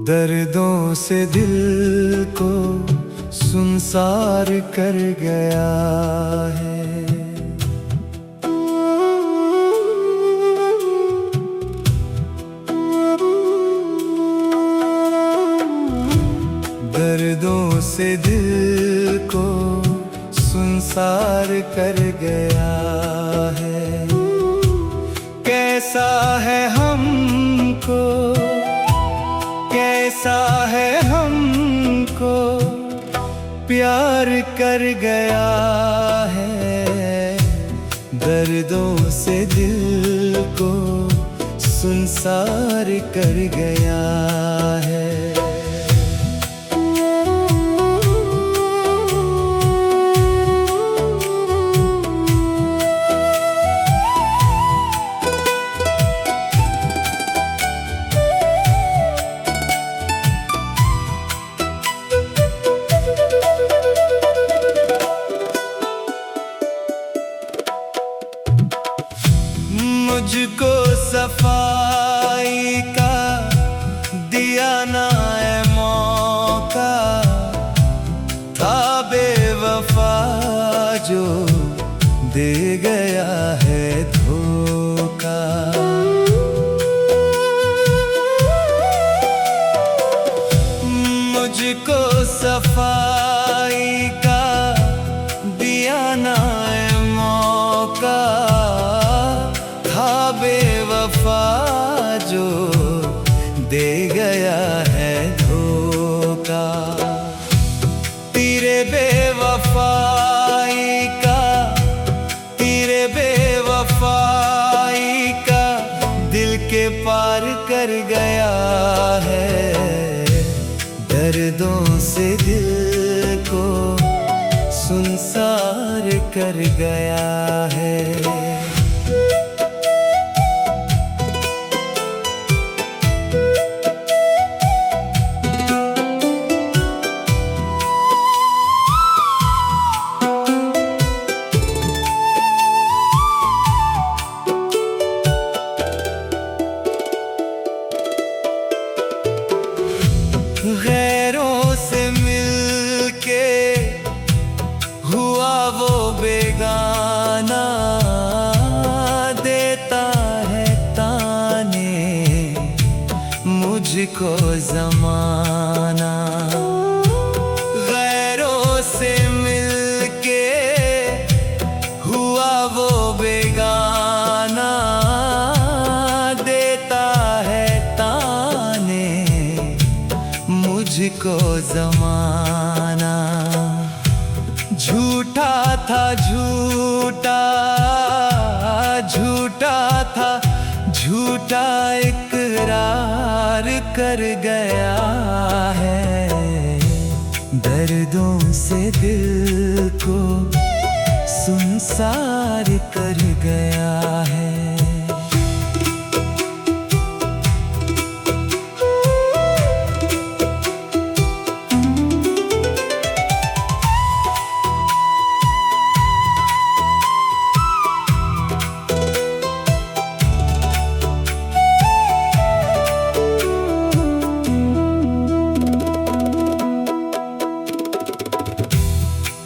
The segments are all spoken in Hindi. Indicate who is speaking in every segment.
Speaker 1: दर्दों से दिल को सुनसार कर गया है। दर्दों से दिल को सुनसार कर गया है। कैसा है हमको, कैसा है हमको प्यार कर गया है। दर्दों से दिल को सुनसार कर गया है। मुझको सफाई का दिया ना है मौका, था बेवफा जो दे गया है धोखा। मुझको सफाई का दिया ना है मौका, बेवफा जो दे गया है धोखा। तेरे बेवफाई का, तेरे बेवफाई का दिल के पार कर गया है। दर्दों से दिल को सुनसार कर गया है। गैरों से मिलके हुआ वो बेगाना, देता है ताने मुझको ज़माना। गैरों से मिलके हुआ वो बेगाना, देता है ताने मुझको ज़माना। झूठा था झूठा, झूठा था झूठा इकरार कर गया है। दर्दों से दिल को सुनसार कर गया है।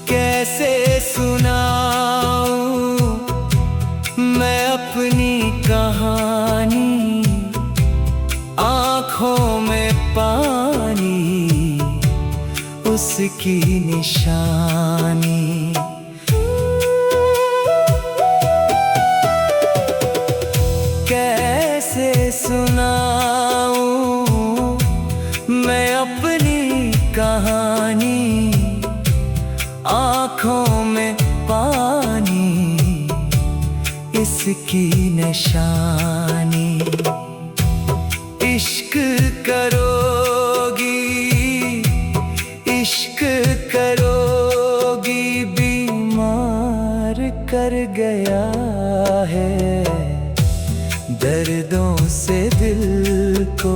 Speaker 1: कैसे सुनाऊं मैं अपनी कहानी, आँखों में पानी उसकी निशानी। कैसे सुनाऊं मैं अपनी कहानी, आँखों में पानी इसकी निशानी। इश्क करोगी, इश्क करोगी बीमार कर गया है। दर्दों से दिल को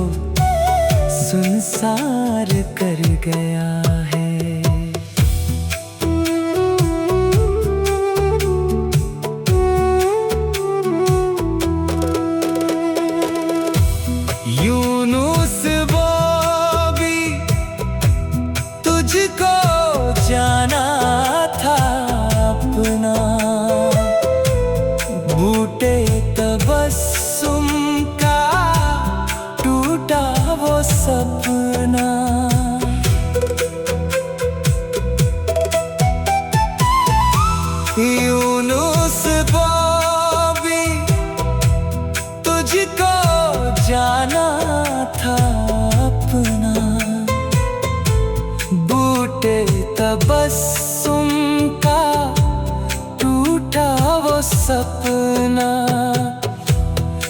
Speaker 1: सुनसार कर गया है। यूनुस वो अपना।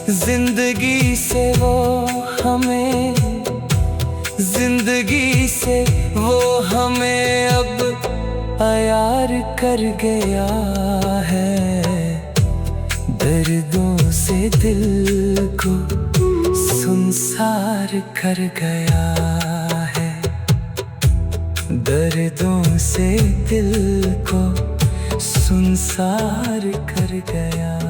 Speaker 1: जिंदगी से वो हमें, जिंदगी से वो हमें अब अयार कर गया है। दर्दों से दिल को सुनसार कर गया है। दर्दों से दिल को सुनसार कर गया।